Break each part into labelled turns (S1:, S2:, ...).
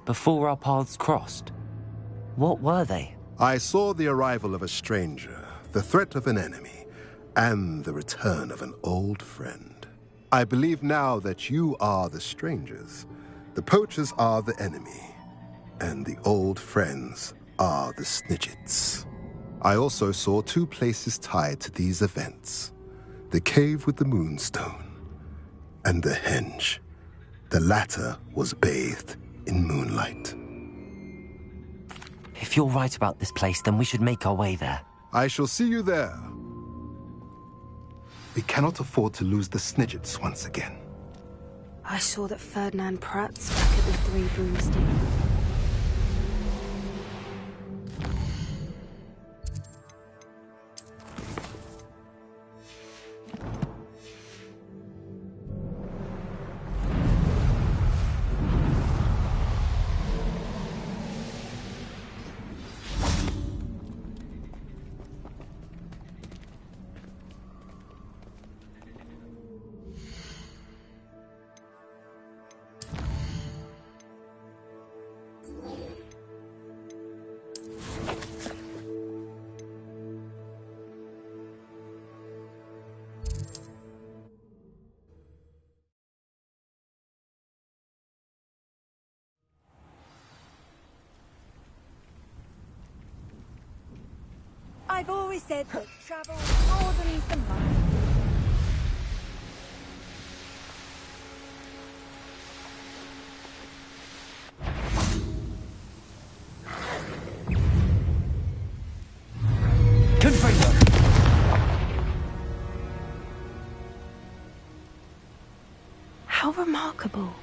S1: before our paths crossed. What were they?
S2: I saw the arrival of a stranger, the threat of an enemy, and the return of an old friend. I believe now that you are the strangers, the poachers are the enemy, and the old friends are the Snidgets. I also saw two places tied to these events: the cave with the moonstone and the henge. The latter was bathed in moonlight.
S1: If you're right about this place, then we should make our way there.
S2: I shall see you there. We cannot afford to lose the Snidgets once again.
S3: I saw that Ferdinand Pratt's back at the Three Broomsticks.
S4: I've always said that travel broadens the mind.
S3: How remarkable.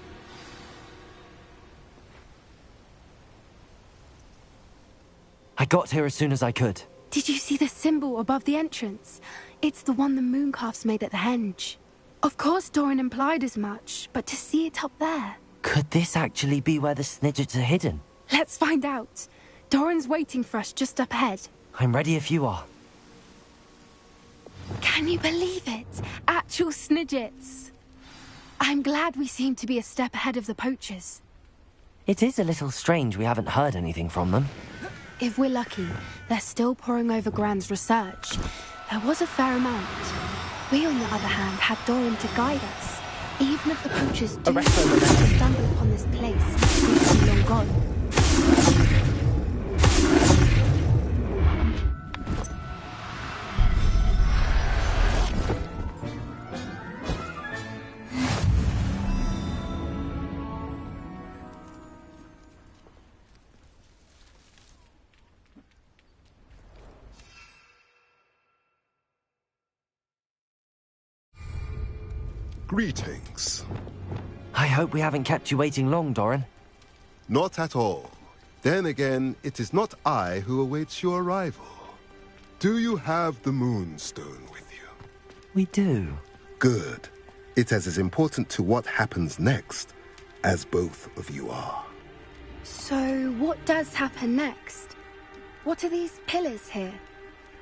S1: I got here as soon as I could.
S3: Did you see the symbol above the entrance? It's the one the mooncalfs made at the henge. Of course Doran implied as much, but to see it up there...
S1: Could this actually be where the Snidgets are hidden?
S3: Let's find out. Doran's waiting for us just up ahead.
S1: I'm ready if you are.
S3: Can you believe it? Actual Snidgets. I'm glad we seem to be a step ahead of the poachers.
S1: It is a little strange we haven't heard anything from them.
S3: If we're lucky, they're still poring over Gran's research. There was a fair amount. We, on the other hand, had Doran to guide us. Even if the poachers do stumble upon this place, we'd be long gone.
S2: Greetings.
S1: I hope we haven't kept you waiting long, Doran.
S2: Not at all. Then again, it is not I who awaits your arrival. Do you have the Moonstone with you?
S1: We do.
S2: Good. It is as important to what happens next as both of you are.
S3: So, what does happen next? What are these pillars here?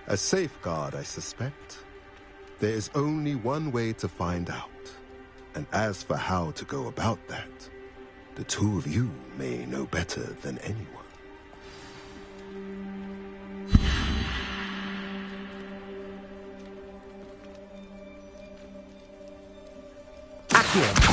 S2: A safeguard, I suspect. There is only one way to find out. And as for how to go about that, the two of you may know better than anyone.
S1: Accio!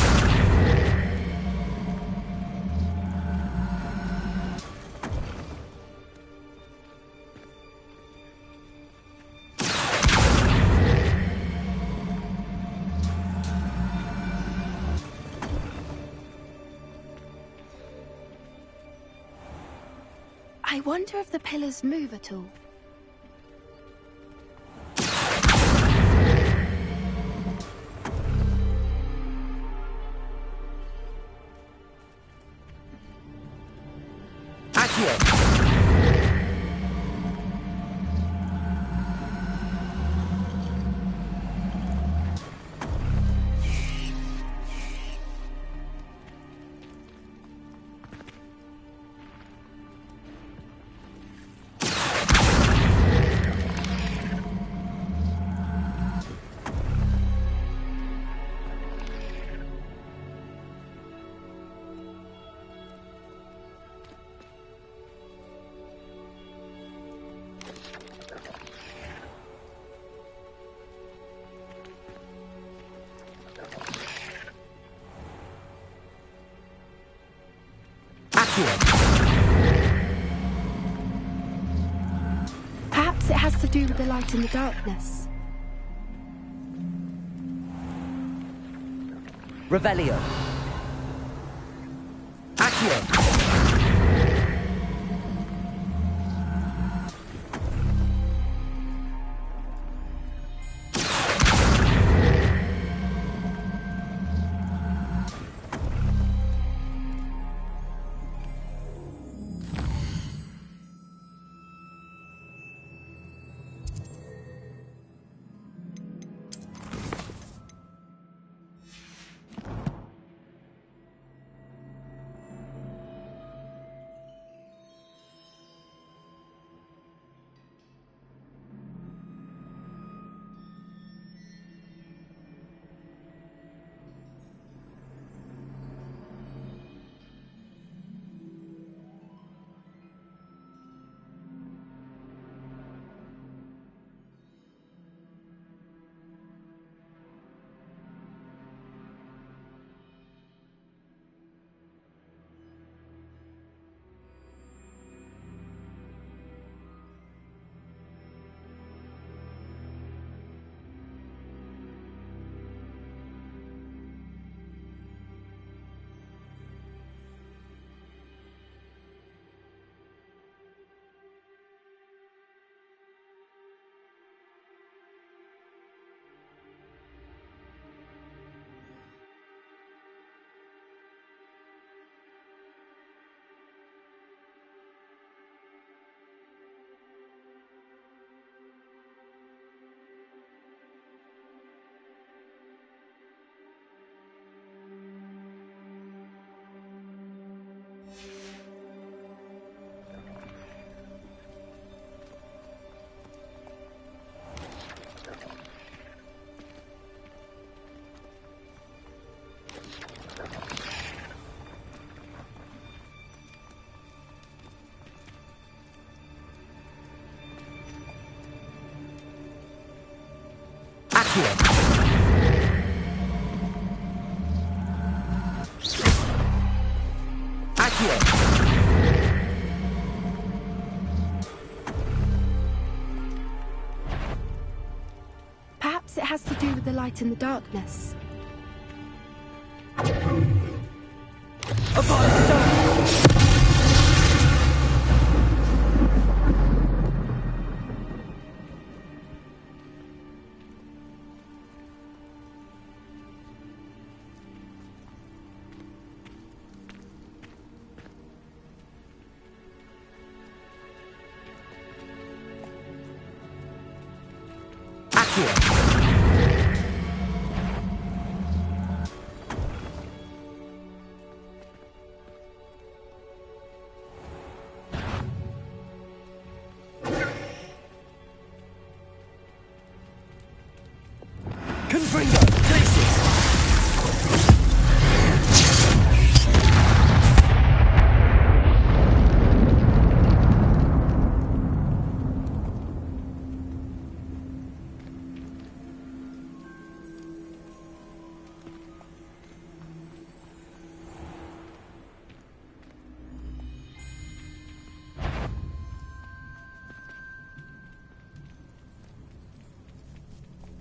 S3: I wonder if the pillars move at all. Perhaps it has to do with the light and the darkness.
S1: Revelio. Accio.
S3: Perhaps it has to do with the light and the darkness.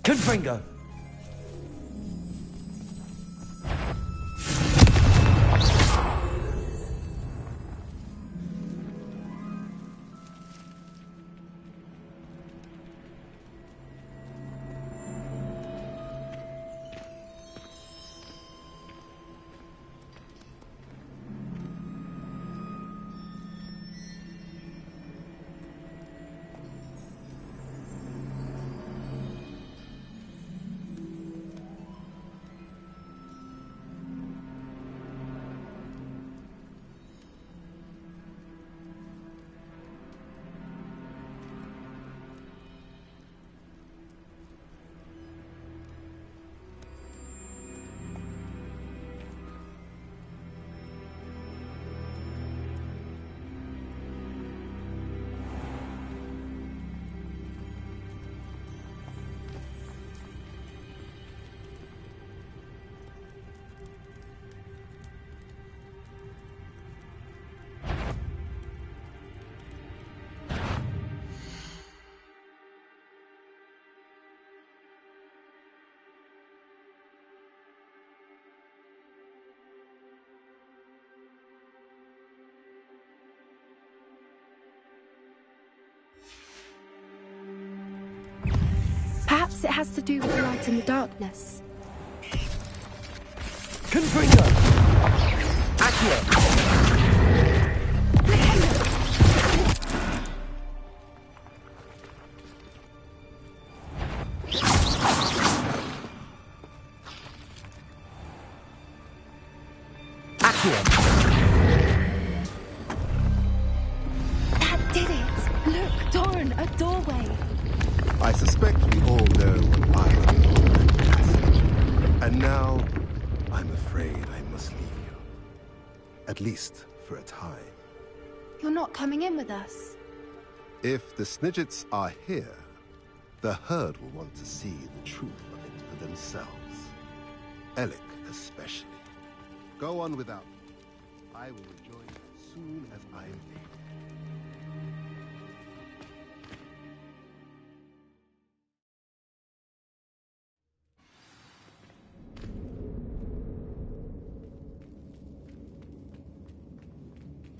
S1: Confringo.
S3: Perhaps it has to do with the light and the darkness.
S1: Confringo! Accio!
S3: That did it! Look, Doran, a doorway.
S2: I suspect we all know what lies beyond that passage. And now, I'm afraid I must leave you. At least for a time.
S3: You're not coming in with us.
S2: If the Snidgets are here, the herd will want to see the truth of it for themselves. Alec especially. Go on without me. I will rejoin you as soon as I am able.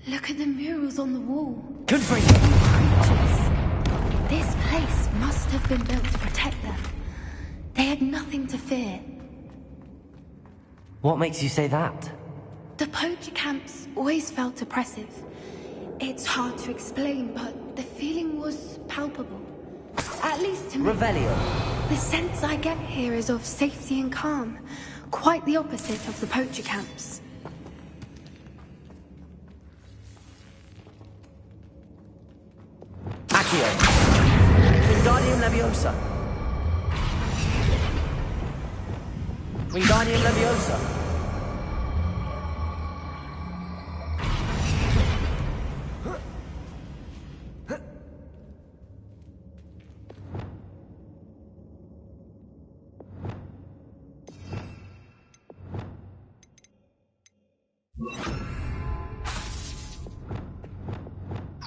S3: Look at the murals on the wall.
S1: Confringo!
S3: Creatures. This place must have been built to protect them. They had nothing to fear.
S1: What makes you say that?
S3: The poacher camps always felt oppressive. It's hard to explain, but the feeling was palpable. At least to me.
S1: Revelio.
S3: The sense I get here is of safety and calm. Quite the opposite of the poacher camps.
S1: Accio! Wingardium Leviosa! Wingardium Leviosa!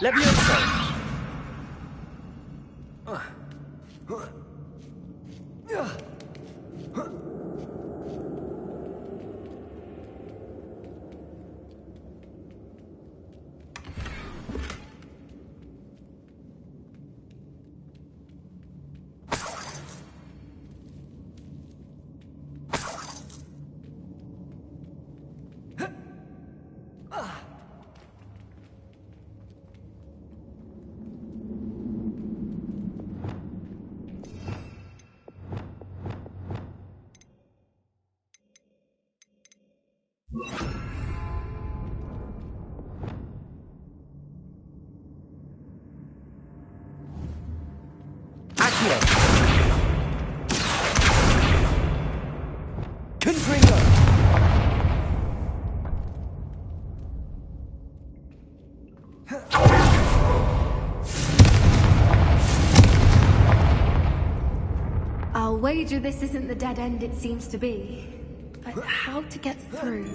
S1: Leviosa! Accio! Confringo!
S3: I'll wager this isn't the dead end it seems to be. But how to get through?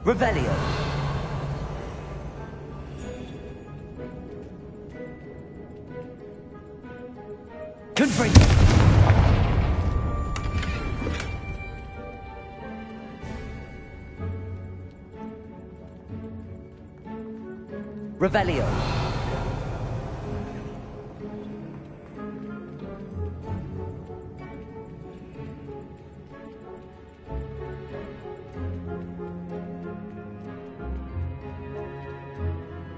S1: Revelio! Confringo! Revelio!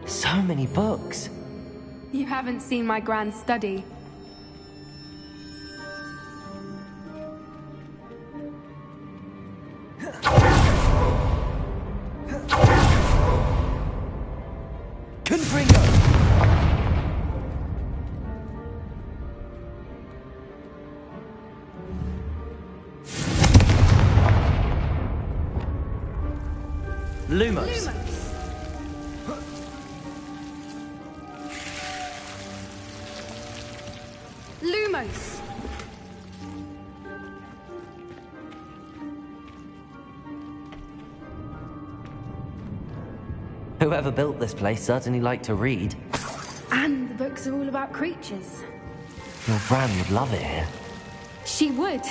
S1: So many books.
S3: You haven't seen my grand study.
S1: Confringo! Lumos.
S3: Lumos!
S1: Whoever built this place certainly liked to read.
S3: And the books are all about creatures.
S1: Your Bran would love it here.
S3: She would.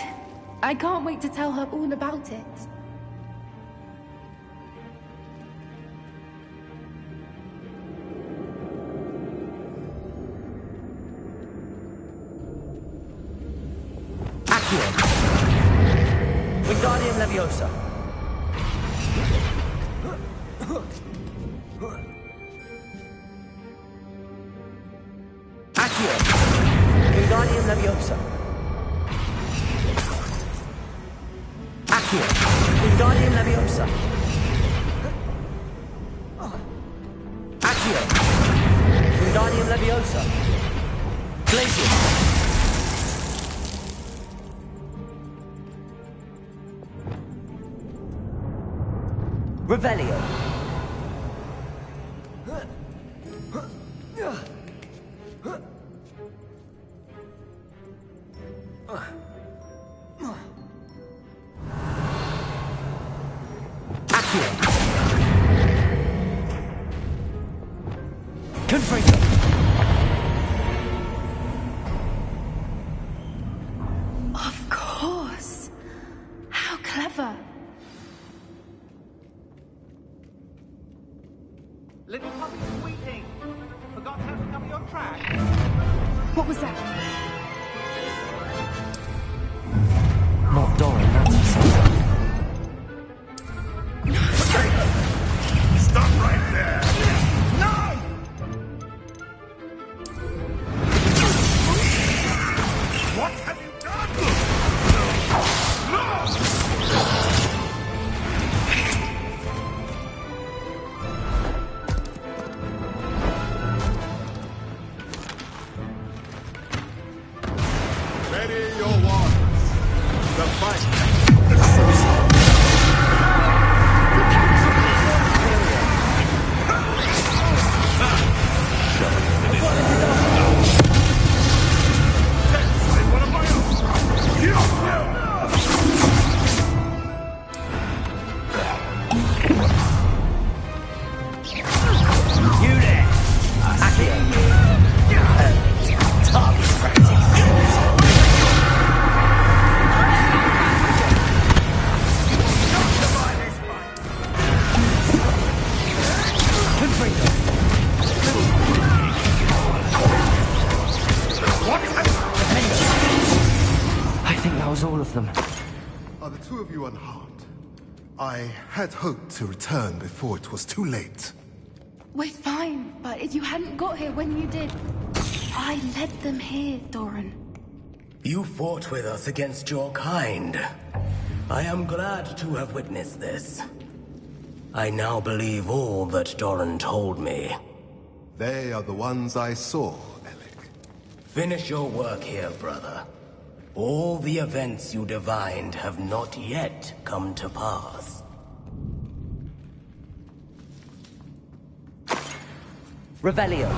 S3: I can't wait to tell her all about it.
S1: Accio! Wingardium Leviosa! Accio! Wingardium Leviosa! Accio! Wingardium Leviosa! Accio! Wingardium Leviosa! Glacius! Revelio! Accio! Confringo!
S3: Of course. How clever.
S5: Little puppy squeaking. Forgot how to cover your track.
S3: What was that?
S1: Not Doran, that's for certain.
S6: Stop right there! No! What have you done? Ready your wands. The fight.
S1: You there! Accio! Target practice! Confringo! I think that was all of them.
S2: Are the two of you unharmed? I had hoped to return before it was too late.
S3: We're fine, but if you hadn't got here when you did, I led them here, Doran.
S7: You fought with us against your kind. I am glad to have witnessed this. I now believe all that Doran told me.
S2: They are the ones I saw, Alec.
S7: Finish your work here, brother. All the events you divined have not yet come to pass.
S1: Revelio!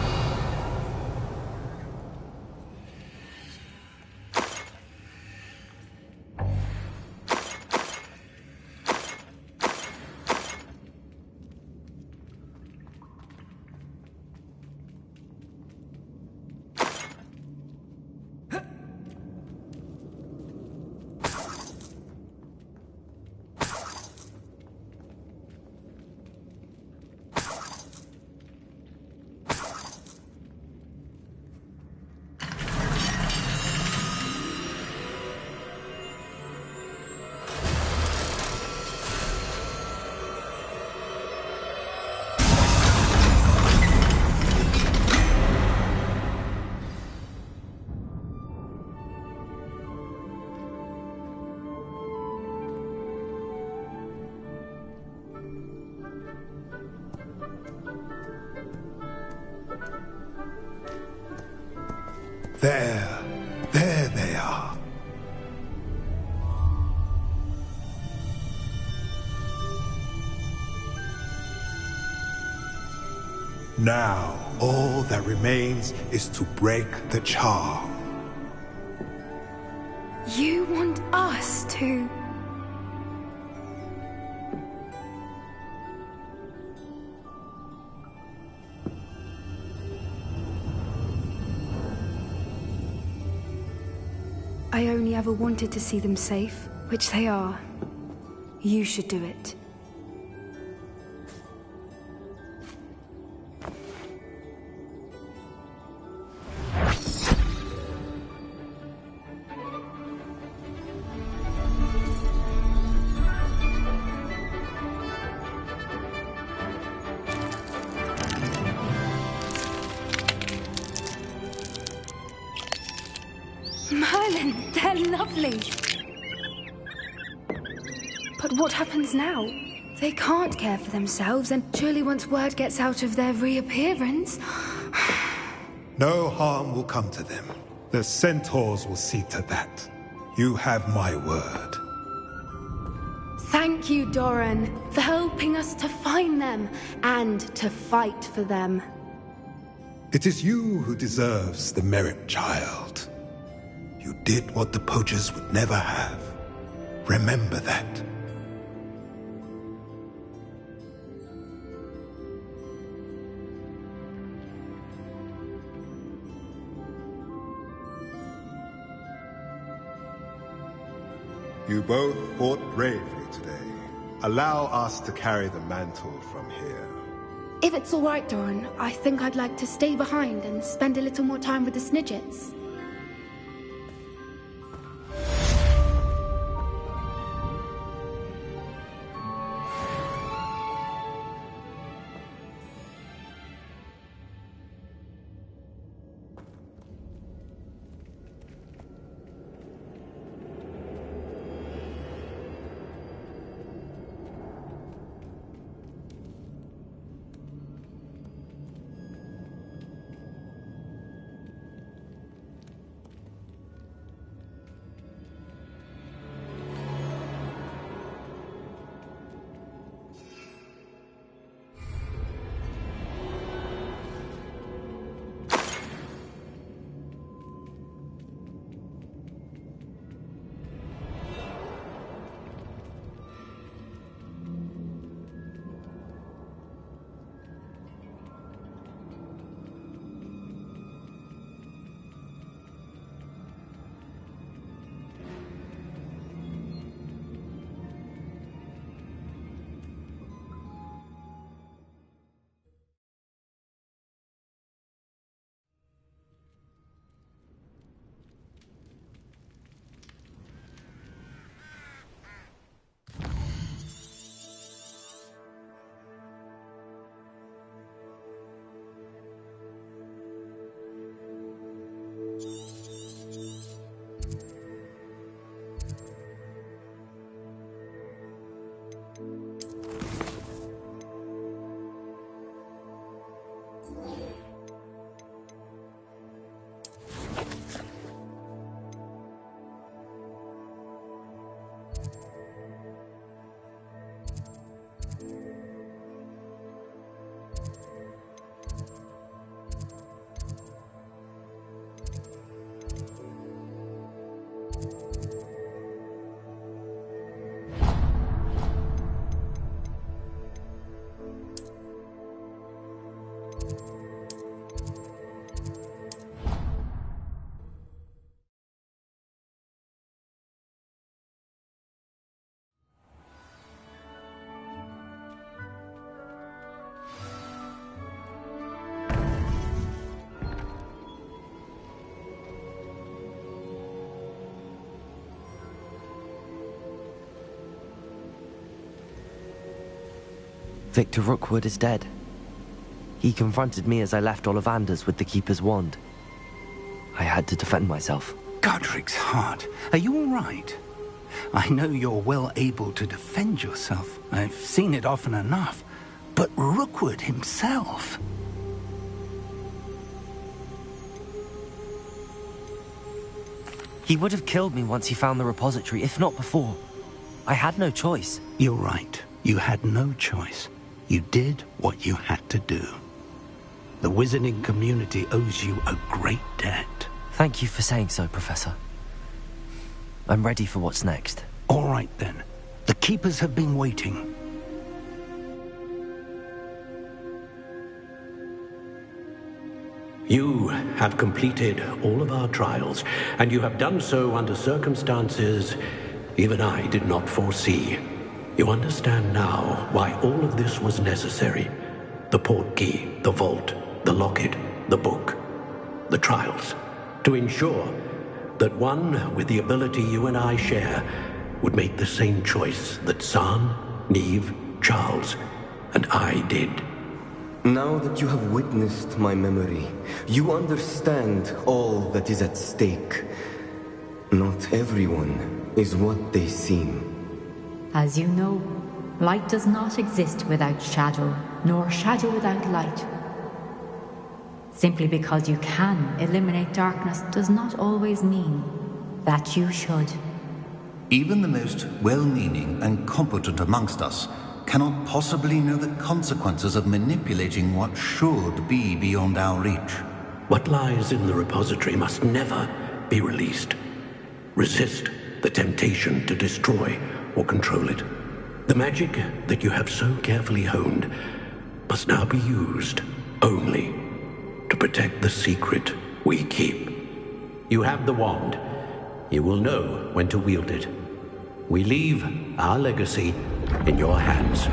S2: There they are. Now, all that remains is to break the charm.
S3: You want us to... I only ever wanted to see them safe, which they are. You should do it. Merlin, they're lovely. But what happens now? They can't care for themselves, and surely once word gets out of their reappearance...
S6: No harm will come to them. The centaurs will see to that. You have my word.
S3: Thank you, Doran, for helping us to find them and to fight for them.
S6: It is you who deserves the merit, child. You did what the poachers would never have. Remember that. You both fought bravely today. Allow us to carry the mantle from here.
S3: If it's all right, Doran, I think I'd like to stay behind and spend a little more time with the Snidgets.
S1: Victor Rookwood is dead. He confronted me as I left Ollivander's with the Keeper's wand. I had to defend myself.
S8: Godric's heart. Are you all right? I know you're well able to defend yourself. I've seen it often enough. But Rookwood himself...
S1: He would have killed me once he found the repository, if not before. I had no choice.
S8: You're right. You had no choice. You did what you had to do. The wizarding community owes you a great debt.
S1: Thank you for saying so, Professor. I'm ready for what's next.
S8: All right, then. The Keepers have been waiting.
S9: You have completed all of our trials, and you have done so under circumstances even I did not foresee. You understand now why all of this was necessary. The portkey, the vault, the locket, the book, the trials. To ensure that one with the ability you and I share would make the same choice that San, Neve, Charles, and I did.
S10: Now that you have witnessed my memory, you understand all that is at stake. Not everyone is what they seem.
S11: As you know, light does not exist without shadow, nor shadow without light. Simply because you can eliminate darkness does not always mean that you should.
S12: Even the most well-meaning and competent amongst us cannot possibly know the consequences of manipulating what should be beyond our reach.
S9: What lies in the repository must never be released. Resist the temptation to destroy or control it. The magic that you have so carefully honed must now be used only to protect the secret we keep. You have the wand. You will know when to wield it. We leave our legacy in your hands.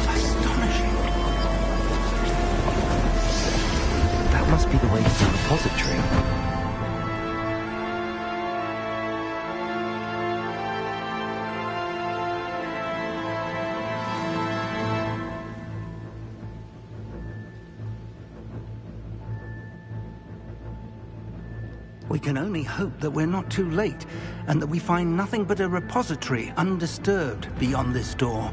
S8: Astonishing.
S1: That must be the way to the repository.
S8: We can only hope that we're not too late, and that we find nothing but a repository undisturbed beyond this door.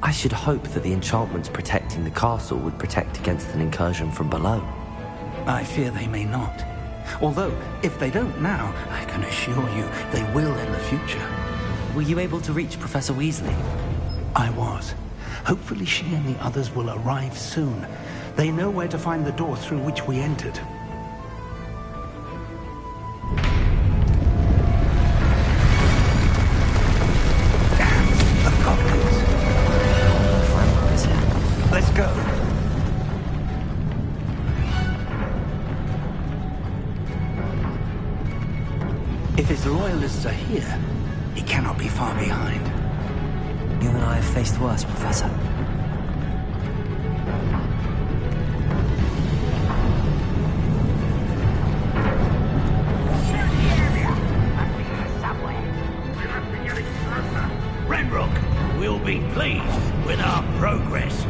S1: I should hope that the enchantments protecting the castle would protect against an incursion from below.
S8: I fear they may not. Although, if they don't now, I can assure you they will in the future.
S1: Were you able to reach Professor Weasley?
S8: I was. Hopefully she and the others will arrive soon. They know where to find the door through which we entered. Damn, the goblins. Let's go. If his loyalists are here, he cannot be far behind.
S1: You and I have faced worse, Professor.
S13: Renbrook will be pleased with our progress.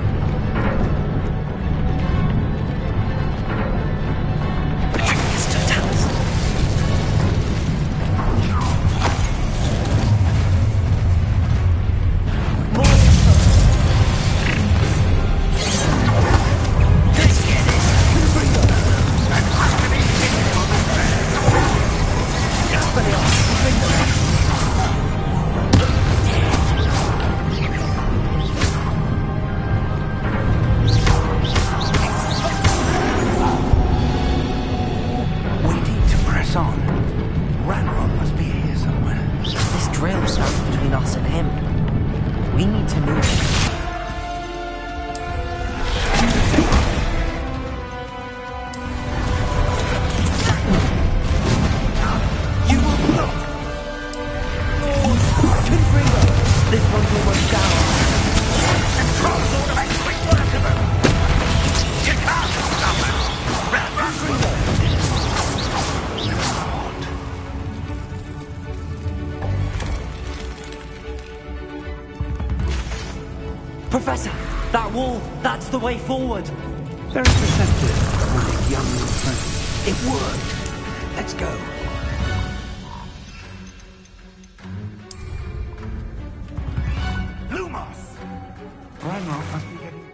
S1: Professor, that wall, that's the way forward.
S8: Very perceptive, my young friend. It worked. Let's go. Lumos! Ranrock must be getting...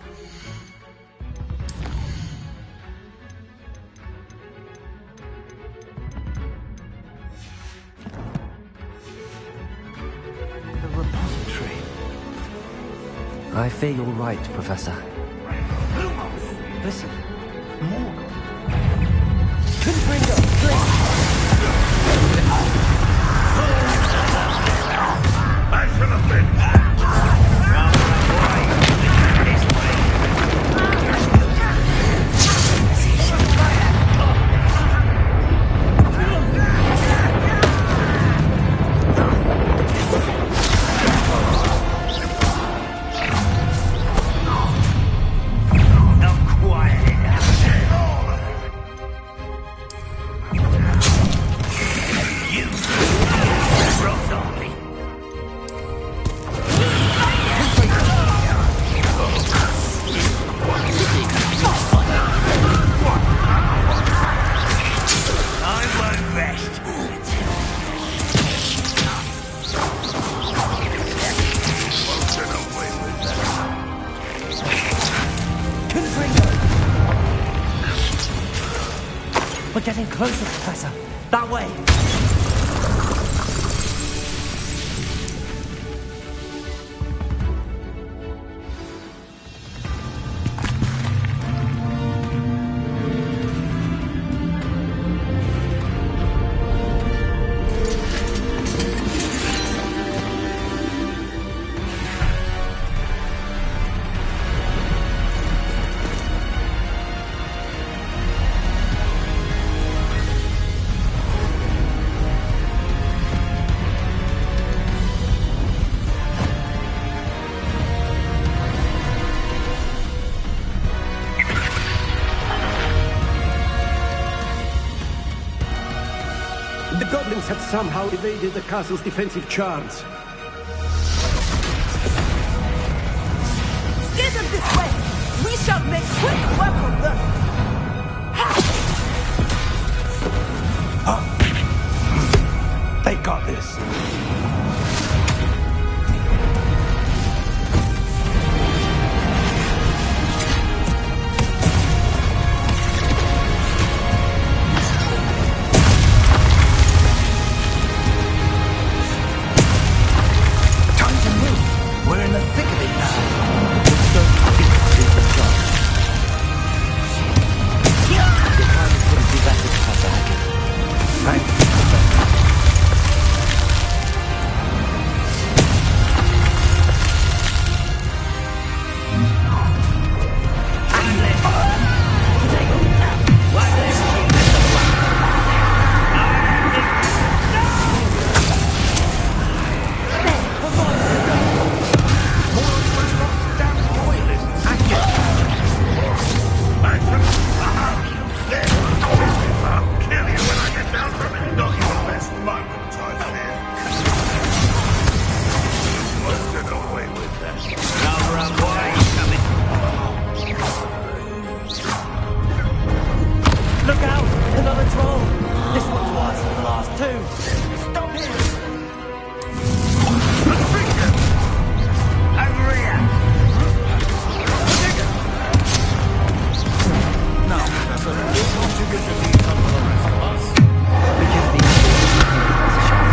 S8: The repository.
S1: I fear you're right, Professor.
S8: Lumos! Listen. More.
S1: Confringo, please!
S13: Back from the pit!
S1: We're getting closer, Professor. That way.
S9: The goblins have somehow evaded the castle's defensive charms.
S14: Steer them this way! We shall make quick work of them!
S8: They got this. We're in the thick of it now.
S1: Your timing couldn't be better, Professor Hackett.
S8: Thank you, Professor.
S1: Look out! Another troll! This one's worse than the last two! Stop him!
S13: Over here!
S8: Now, Professor, this wants you to be some for the rest of us.
S1: We can be Professor Sharp.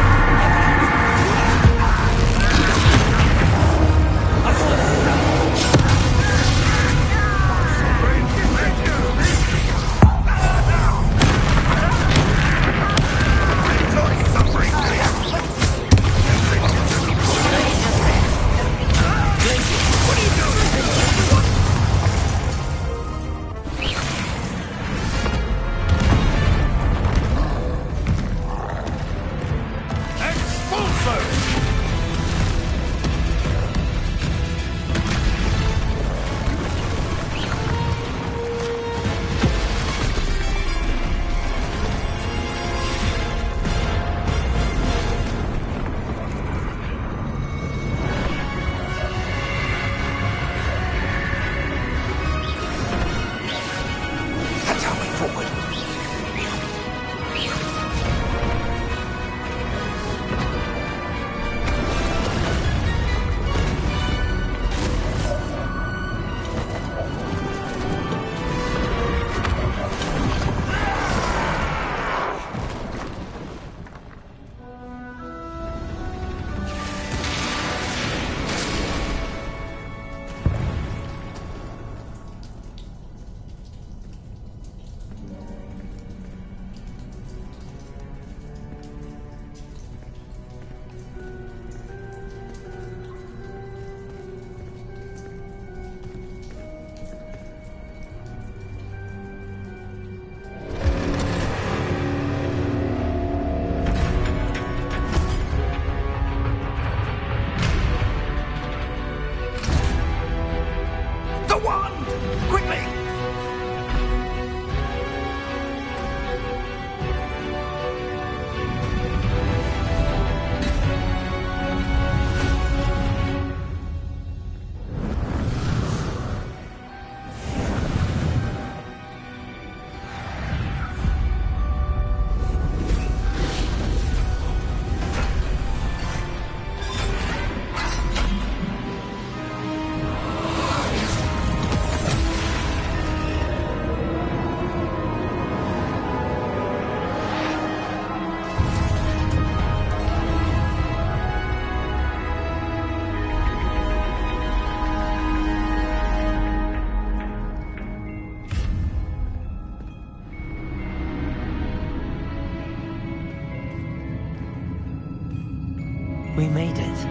S1: we made it.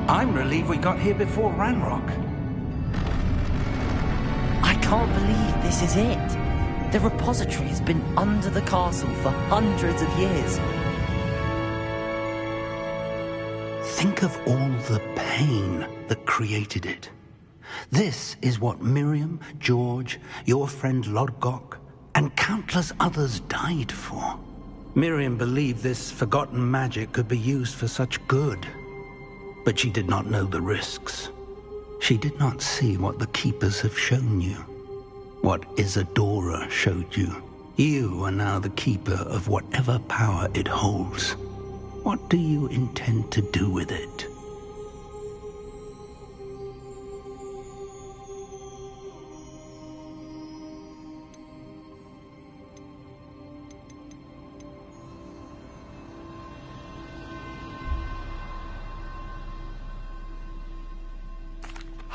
S8: I'm relieved we got here before Ranrock.
S1: I can't believe this is it. The repository has been under the castle for hundreds of years.
S8: Think of all the pain that created it. This is what Miriam, George, your friend Lodgok, and countless others died for. Miriam believed this forgotten magic could be used for such good. But she did not know the risks. She did not see what the Keepers have shown you. What Isadora showed you. You are now the Keeper of whatever power it holds. What do you intend to do with it?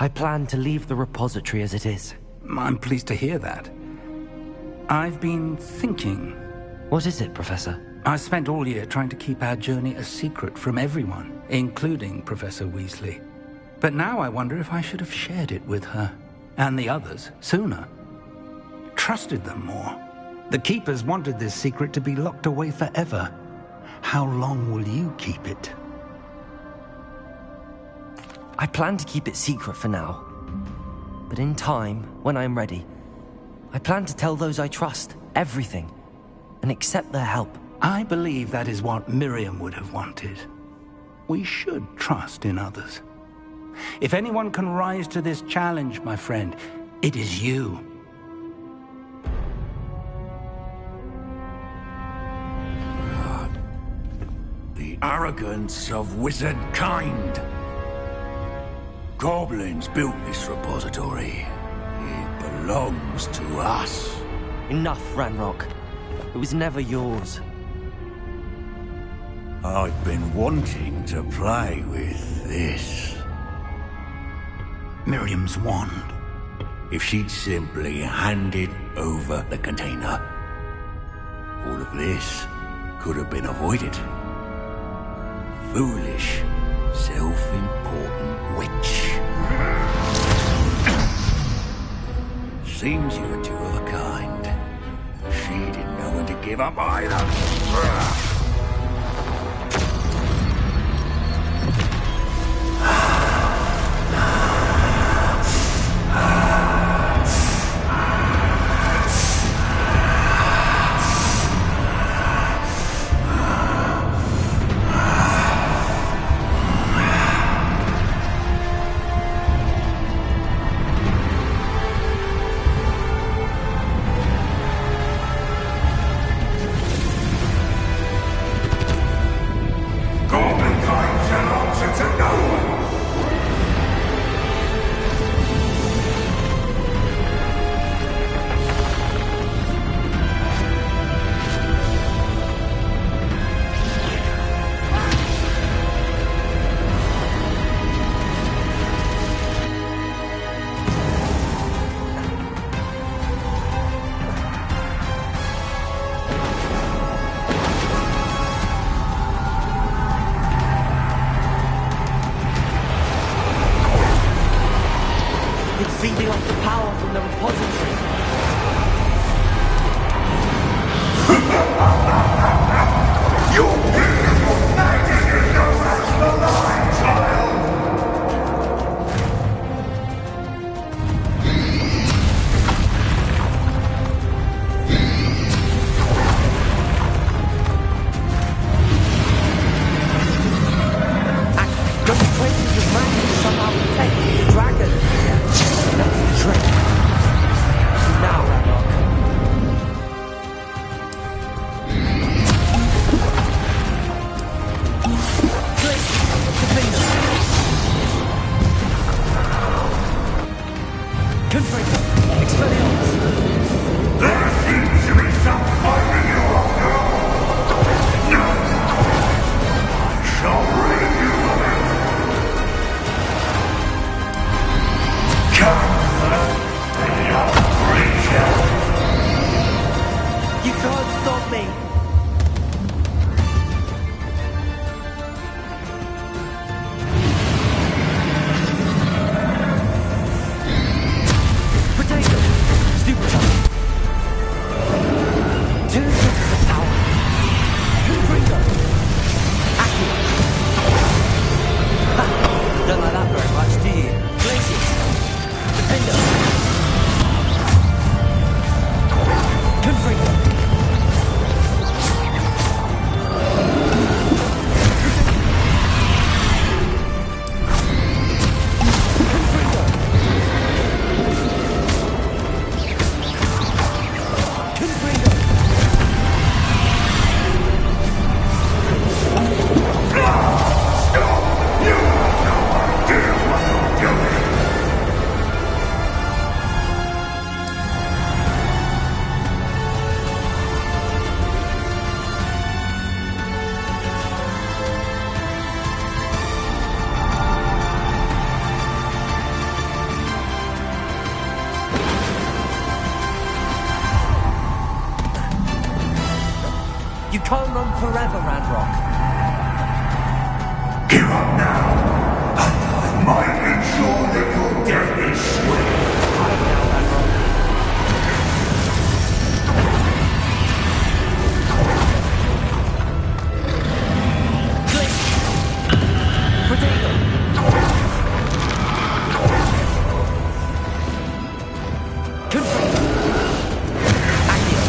S1: I plan to leave the repository as it is.
S8: I'm pleased to hear that. I've been thinking.
S1: What is it, Professor?
S8: I spent all year trying to keep our journey a secret from everyone, including Professor Weasley. But now I wonder if I should have shared it with her, and the others, sooner. Trusted them more. The Keepers wanted this secret to be locked away forever. How long will you keep it?
S1: I plan to keep it secret for now. But in time, when I am ready, I plan to tell those I trust everything and accept their help.
S8: I believe that is what Miriam would have wanted. We should trust in others. If anyone can rise to this challenge, my friend, it is you.
S13: The arrogance of wizard kind. Goblins built this repository. It belongs to us.
S1: Enough, Ranrock. It was never yours.
S13: I've been wanting to play with this.
S8: Miriam's wand.
S13: If she'd simply handed over the container, all of this could have been avoided. Foolish, self-important witch. Seems you're two of a kind. She didn't know when to give up either.
S1: Feeding off the power from the repository.
S15: Your beautiful magic is no match for mine, child!
S1: Those traces of magic somehow protect the dragon. Trick. Now, Ranrock. Click the finger. Confringo. Expelliarmus.
S15: There seems to be some fighting you after all. No! I shall rid you of it. Come!
S1: You can't stop me! can't run forever, Ranrock.
S15: Give up now, and I might ensure that your death is swift.
S1: Hide now, Ranrock. Click! Protego! Confirm! Accio!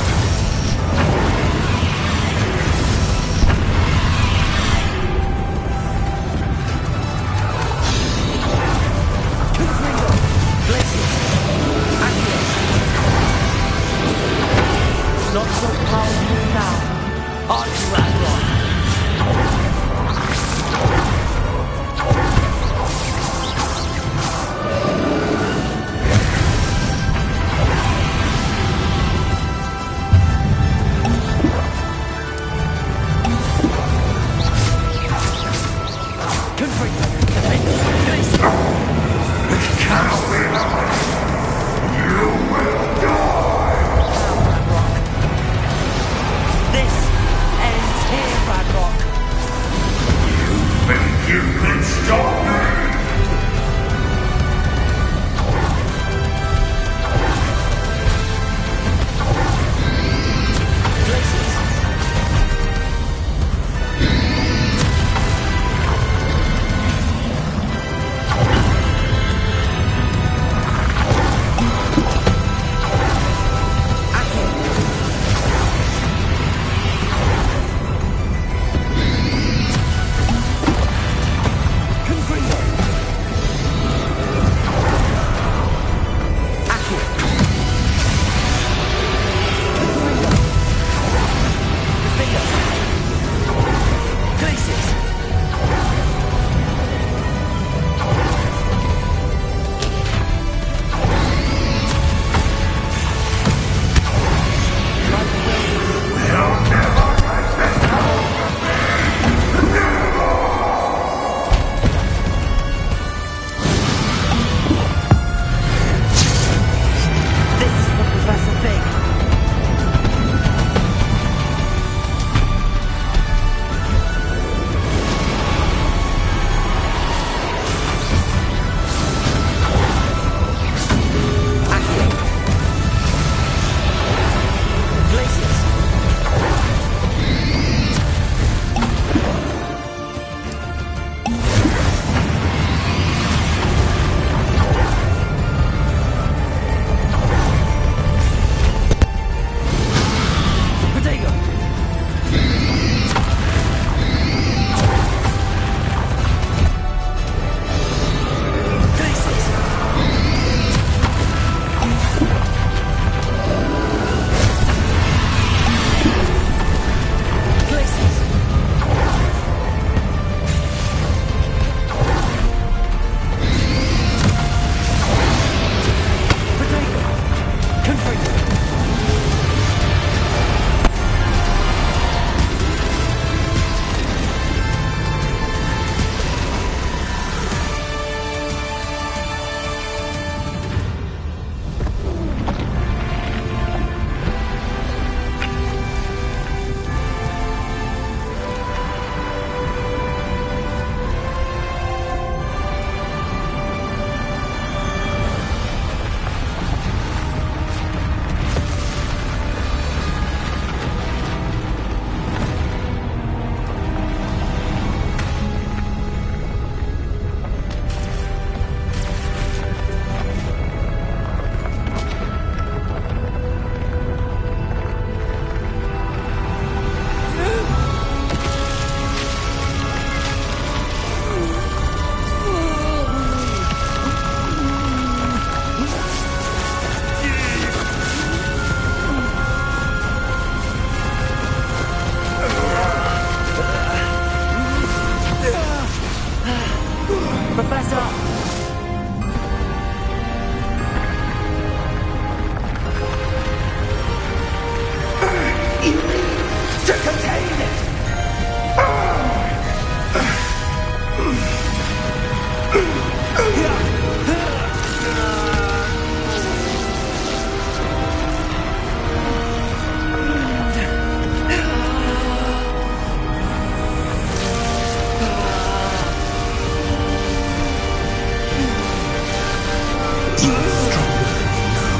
S8: You're stronger than you know.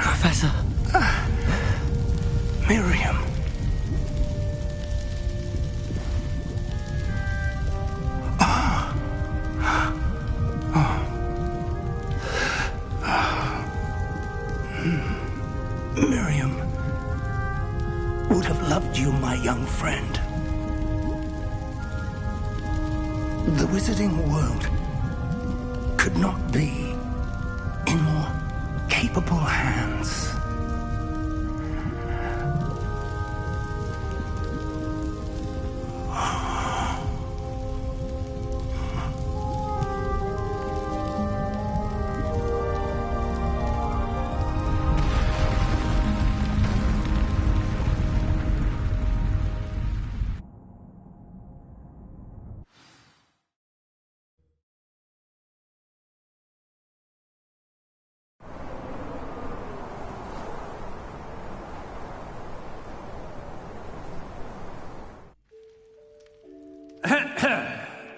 S1: Professor.
S8: Miriam. Miriam would have loved you, my young friend. The wizarding world could not be in more capable hands.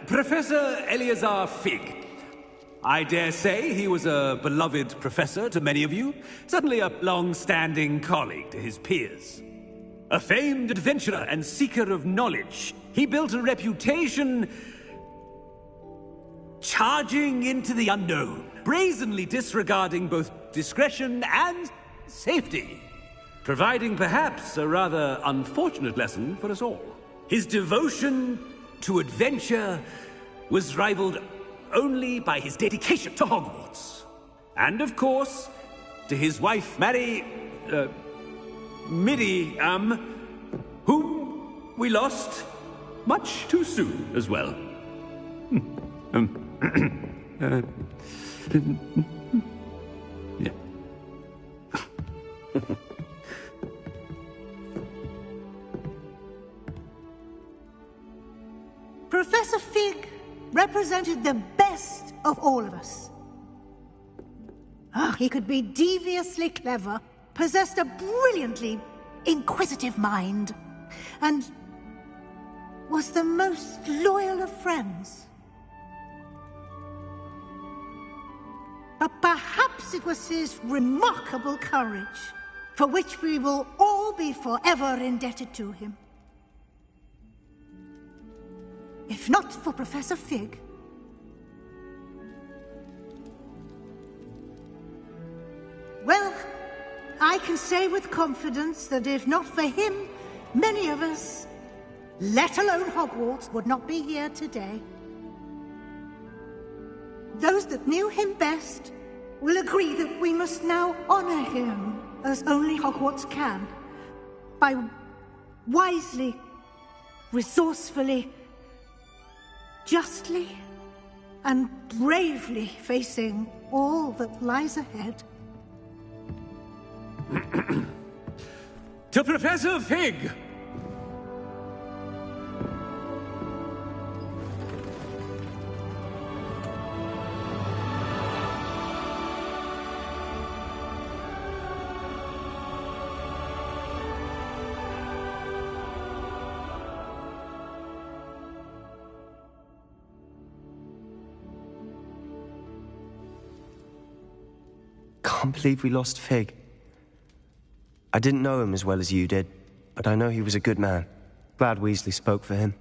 S16: Professor Eleazar Fig. I dare say he was a beloved professor to many of you, certainly a long-standing colleague to his peers. A famed adventurer and seeker of knowledge, he built a reputation charging into the unknown, brazenly disregarding both discretion and safety, providing perhaps a rather unfortunate lesson for us all. His devotion to adventure was rivaled only by his dedication to Hogwarts. And of course, to his wife, Midi, whom we lost much too soon as well. Yeah.
S17: Professor Fig represented the best of all of us. He could be deviously clever, possessed a brilliantly inquisitive mind, and was the most loyal of friends. But perhaps it was his remarkable courage, for which we will all be forever indebted to him. If not for Professor Fig, well, I can say with confidence that if not for him, many of us, let alone Hogwarts, would not be here today. Those that knew him best will agree that we must now honor him as only Hogwarts can, by wisely, resourcefully, justly and bravely facing all that lies ahead.
S16: To Professor Fig!
S1: Can't believe we lost Fig. I didn't know him as well as you did, but I know he was a good man. Glad Weasley spoke for him.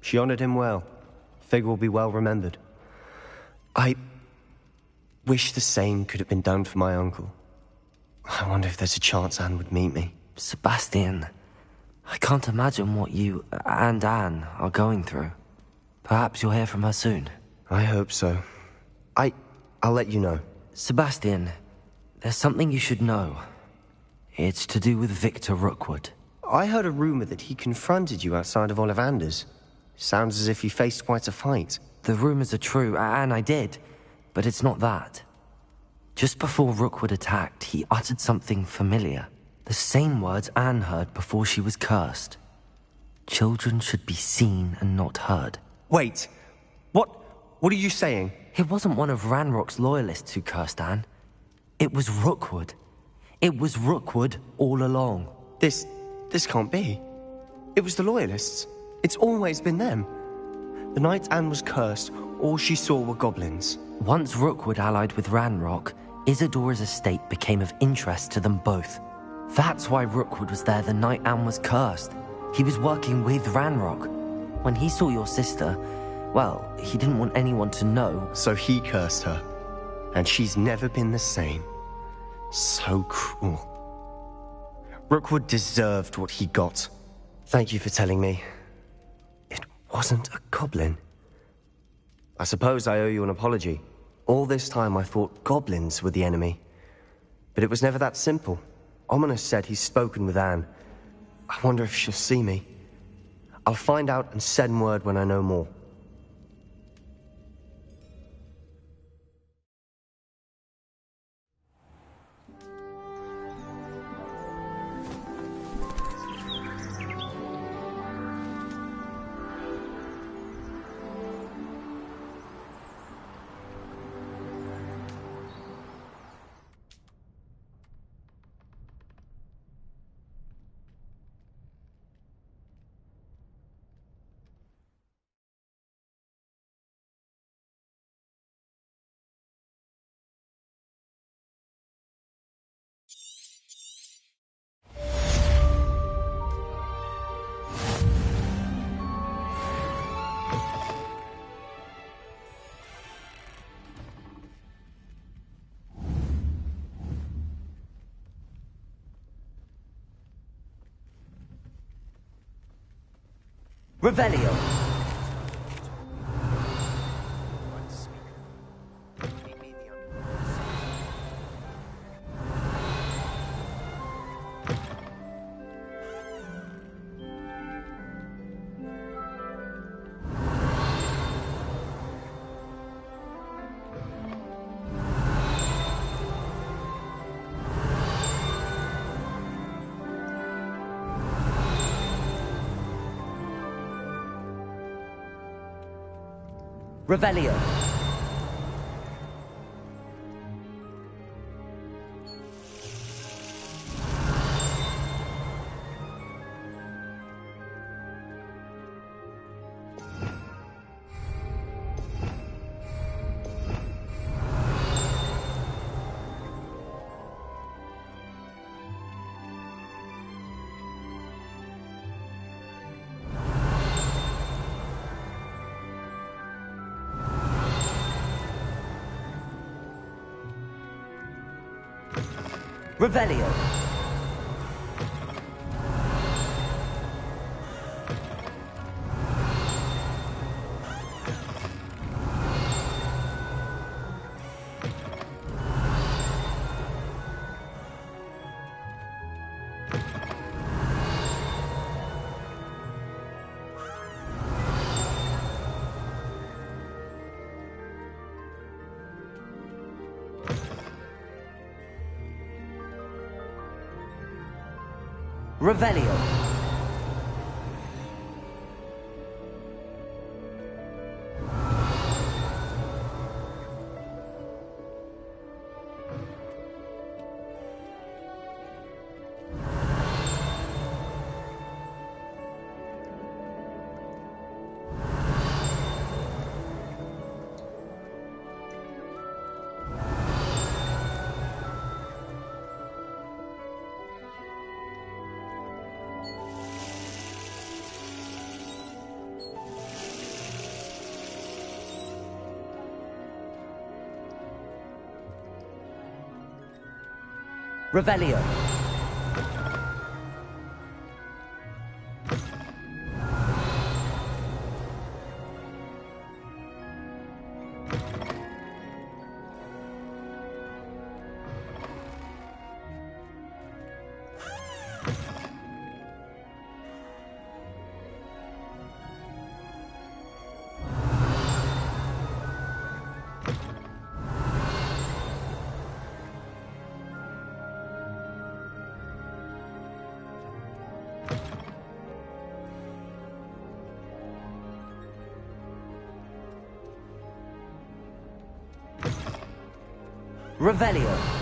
S1: She honored him well. Fig will be well remembered. I wish the same could have been done for my uncle. I wonder if there's a chance Anne would meet me.
S18: Sebastian, I can't imagine what you and Anne are going through. Perhaps you'll hear from her soon.
S1: I hope so. I'll let you know.
S18: Sebastian, there's something you should know. It's to do with Victor Rookwood.
S1: I heard a rumor that he confronted you outside of Ollivander's. Sounds as if you faced quite a fight.
S18: The rumors are true, and I did. But it's not that. Just before Rookwood attacked, he uttered something familiar. The same words Anne heard before she was cursed. Children should be seen and not heard.
S1: Wait. What are you saying?
S18: It wasn't one of Ranrock's loyalists who cursed Anne. It was Rookwood. It was Rookwood all along.
S1: This can't be. It was the loyalists. It's always been them. The night Anne was cursed, all she saw were goblins.
S18: Once Rookwood allied with Ranrock, Isadora's estate became of interest to them both. That's why Rookwood was there the night Anne was cursed. He was working with Ranrock. When he saw your sister, well, he didn't want anyone to know.
S1: So he cursed her. And she's never been the same. So cruel. Rookwood deserved what he got. Thank you for telling me. It wasn't a goblin. I suppose I owe you an apology. All this time I thought goblins were the enemy. But it was never that simple. Ominous said he's spoken with Anne. I wonder if she'll see me. I'll find out and send word when I know more.
S18: Revelio. Revelio. Revelio. Revelio. Revelio. Revelio.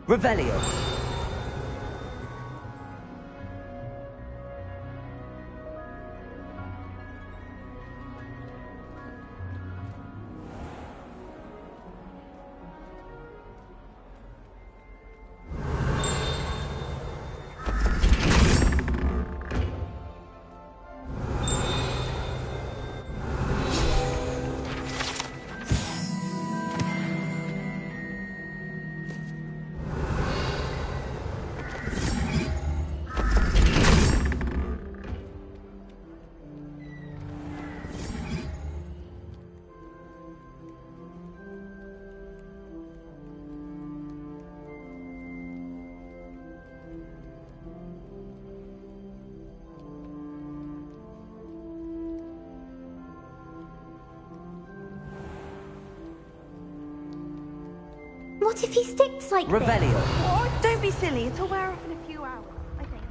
S18: Revelio.
S19: What if he sticks like
S18: Revelio.
S19: this? Oh, don't be silly. It'll wear off in a few hours, I think.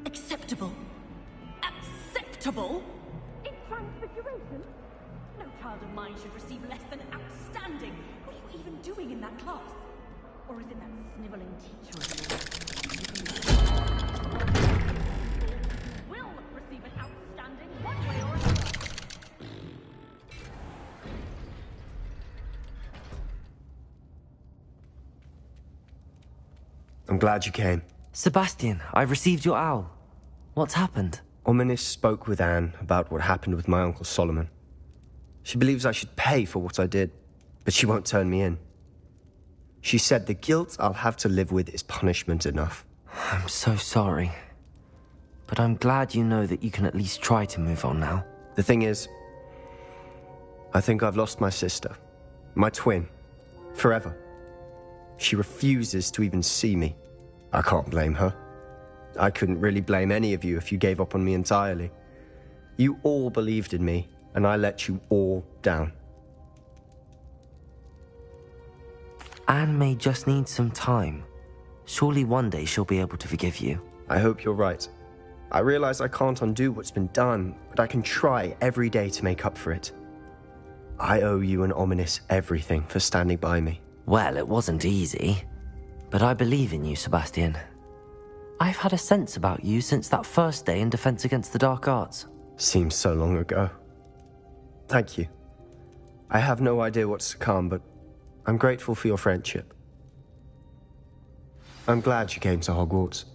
S14: Acceptable. Acceptable? In transfiguration? No child of mine should receive less than outstanding. What are you even doing in that class? Or is it that sniveling teacher of yours? You will receive an outstanding one way or another.
S1: I'm glad you came.
S18: Sebastian, I received your owl. What's happened?
S1: Ominis spoke with Anne about what happened with my Uncle Solomon. She believes I should pay for what I did, but she won't turn me in. She said the guilt I'll have to live with is punishment enough.
S18: I'm so sorry. But I'm glad you know that you can at least try to move on now.
S1: The thing is, I think I've lost my sister, my twin, forever. She refuses to even see me. I can't blame her. I couldn't really blame any of you if you gave up on me entirely. You all believed in me, and I let you all down.
S18: Anne may just need some time. Surely one day she'll be able to forgive you.
S1: I hope you're right. I realize I can't undo what's been done, but I can try every day to make up for it. I owe you and Ominis everything for standing by me.
S18: Well, it wasn't easy. But I believe in you, Sebastian. I've had a sense about you since that first day in Defense Against the Dark Arts.
S1: Seems so long ago. Thank you. I have no idea what's to come, but I'm grateful for your friendship. I'm glad you came to Hogwarts.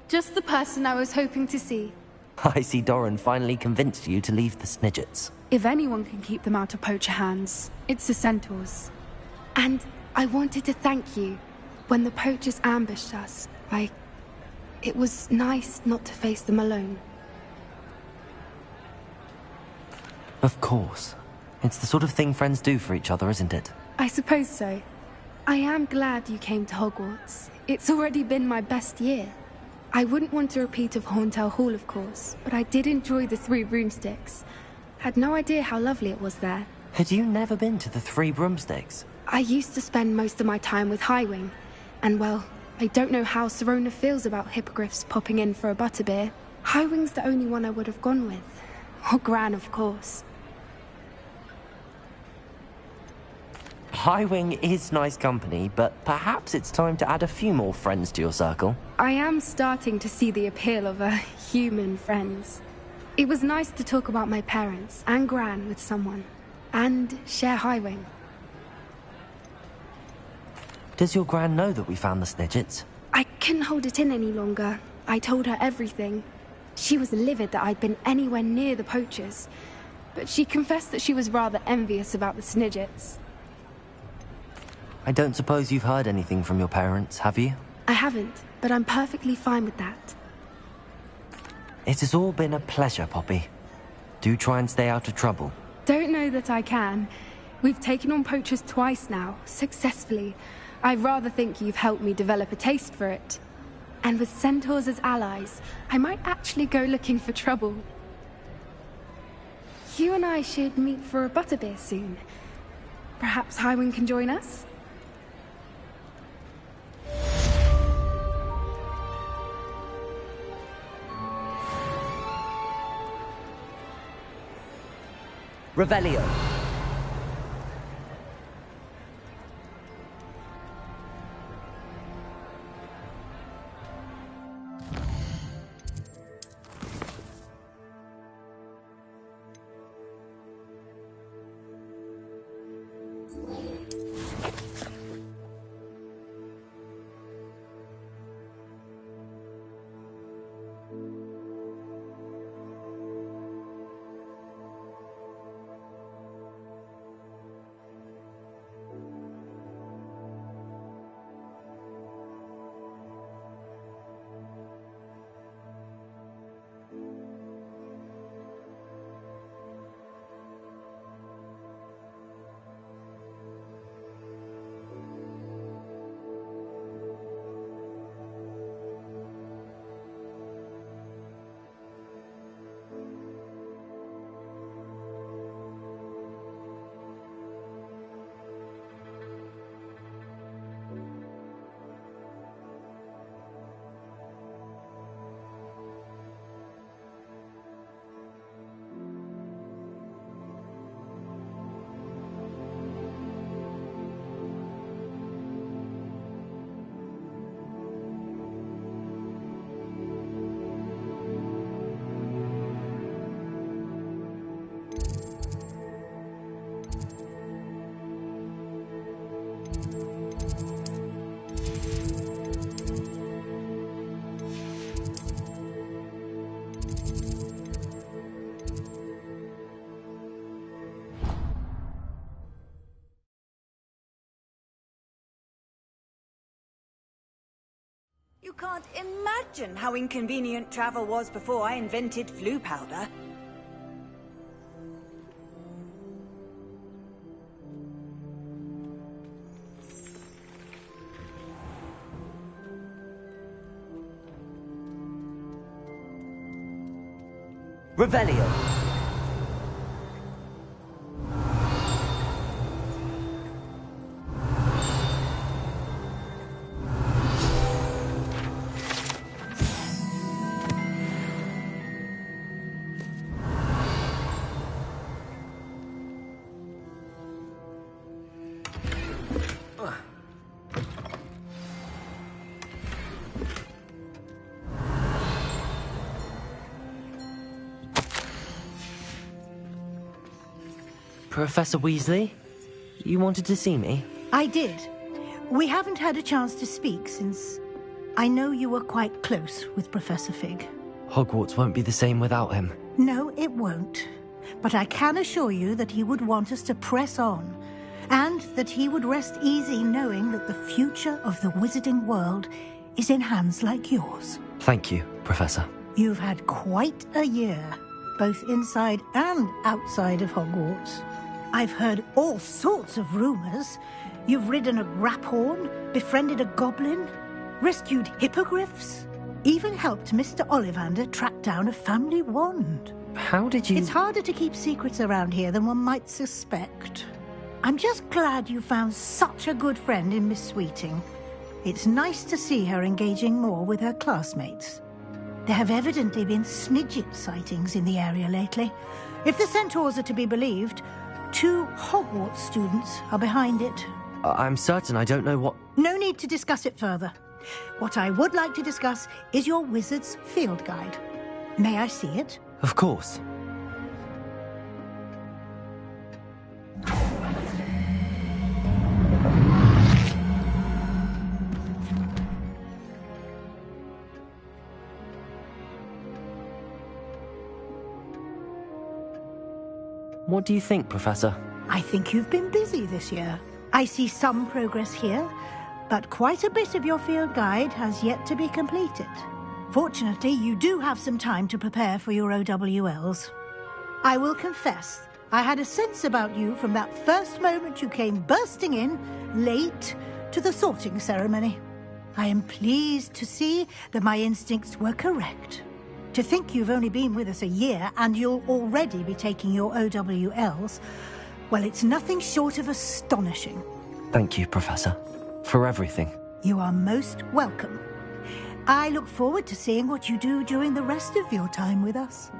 S3: Just the person I was hoping to see.
S18: I see Doran finally convinced you to leave the Snidgets.
S3: If anyone can keep them out of poacher hands, it's the centaurs. And I wanted to thank you. When the poachers ambushed us, it was nice not to face them alone.
S18: Of course. It's the sort of thing friends do for each other, isn't it?
S3: I suppose so. I am glad you came to Hogwarts. It's already been my best year. I wouldn't want a repeat of Horntail Hall, of course, but I did enjoy the Three Broomsticks. Had no idea how lovely it was there.
S18: Had you never been to the Three Broomsticks?
S3: I used to spend most of my time with Highwing, and well, I don't know how Serona feels about hippogriffs popping in for a butterbeer. Highwing's the only one I would have gone with. Or Gran, of course.
S18: Highwing is nice company, but perhaps it's time to add a few more friends to your circle.
S3: I am starting to see the appeal of human friends. It was nice to talk about my parents and Gran with someone, and share Highwing.
S18: Does your Gran know that we found the Snidgets?
S3: I couldn't hold it in any longer. I told her everything. She was livid that I'd been anywhere near the poachers, but she confessed that she was rather envious about the Snidgets.
S18: I don't suppose you've heard anything from your parents, have you?
S3: I haven't, but I'm perfectly fine with that.
S18: It has all been a pleasure, Poppy. Do try and stay out of trouble.
S3: Don't know that I can. We've taken on poachers twice now, successfully. I rather think you've helped me develop a taste for it. And with centaurs as allies, I might actually go looking for trouble. You and I should meet for a butterbeer soon. Perhaps Highwing can join us?
S18: Revelio.
S4: You can't imagine how inconvenient travel was before I invented flu powder.
S18: Revelio. Professor Weasley, you wanted to see me?
S17: I did. We haven't had a chance to speak since... I know you were quite close with Professor Fig.
S18: Hogwarts won't be the same without him.
S17: No, it won't. But I can assure you that he would want us to press on, and that he would rest easy knowing that the future of the wizarding world is in hands like yours.
S18: Thank you, Professor.
S17: You've had quite a year, both inside and outside of Hogwarts. I've heard all sorts of rumors. You've ridden a graphorn, befriended a goblin, rescued hippogriffs, even helped Mr. Ollivander track down a family wand.
S18: How did you...
S17: It's harder to keep secrets around here than one might suspect. I'm just glad you found such a good friend in Miss Sweeting. It's nice to see her engaging more with her classmates. There have evidently been Snidget sightings in the area lately. If the centaurs are to be believed, 2 Hogwarts students are behind it.
S18: I'm certain I don't know what...
S17: No need to discuss it further. What I would like to discuss is your wizard's field guide. May I see it?
S18: Of course. What do you think, Professor?
S17: I think you've been busy this year. I see some progress here, but quite a bit of your field guide has yet to be completed. Fortunately, you do have some time to prepare for your OWLs. I will confess, I had a sense about you from that first moment you came bursting in, late, to the sorting ceremony. I am pleased to see that my instincts were correct. To think you've only been with us a year and you'll already be taking your OWLs, well, it's nothing short of astonishing.
S18: Thank you, Professor, for everything.
S17: You are most welcome. I look forward to seeing what you do during the rest of your time with us.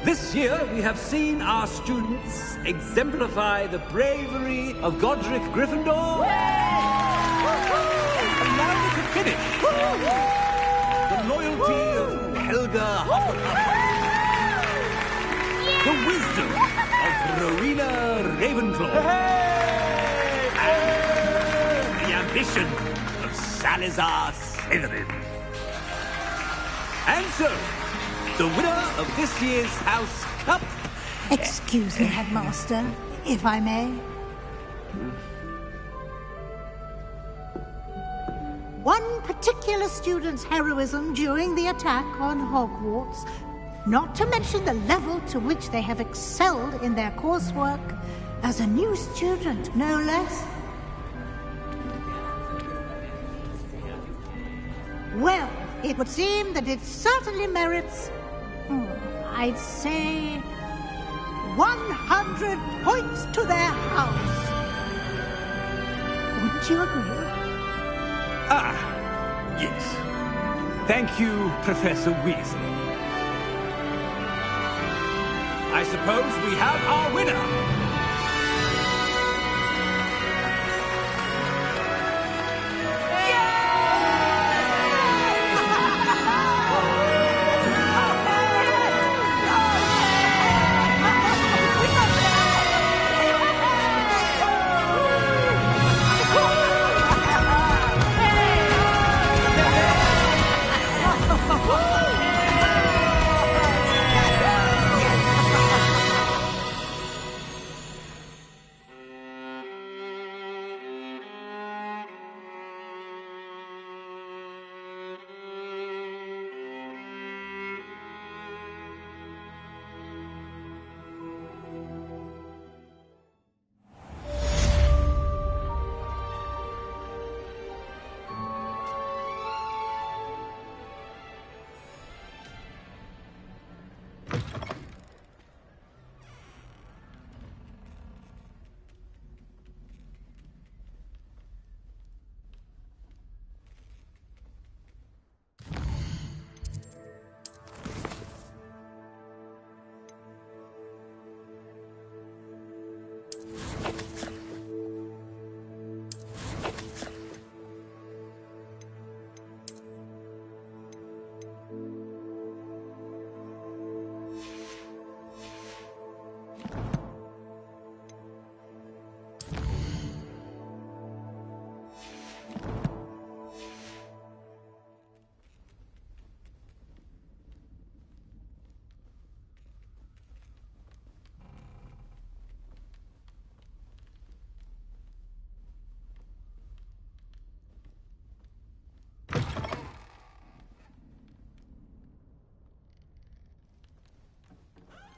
S16: This year, we have seen our students exemplify the bravery of Godric Gryffindor. Allow me to finish. The loyalty of Helga Hufflepuff. The wisdom of Rowena Ravenclaw. And the ambition of Salazar Slytherin. And so, the winner of this year's House Cup...
S17: Excuse me, Headmaster, if I may. One particular student's heroism during the attack on Hogwarts, not to mention the level to which they have excelled in their coursework, as a new student, no less. Well, it would seem that it certainly merits, I'd say, 100 points to their house. Wouldn't you agree?
S16: Ah, yes. Thank you, Professor Weasley. I suppose we have our winner.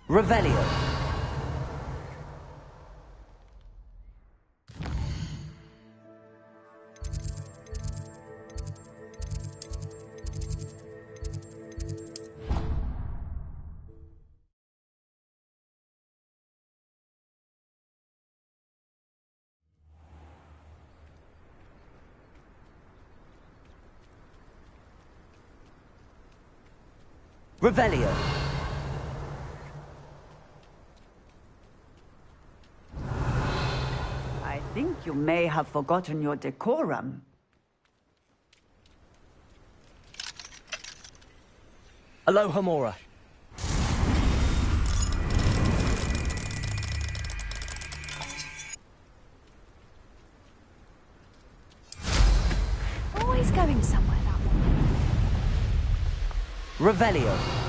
S18: Revelio. Revelio.
S4: I think you may have forgotten your decorum.
S18: Aloha Mora.
S3: Always going somewhere, that one.
S18: Revelio.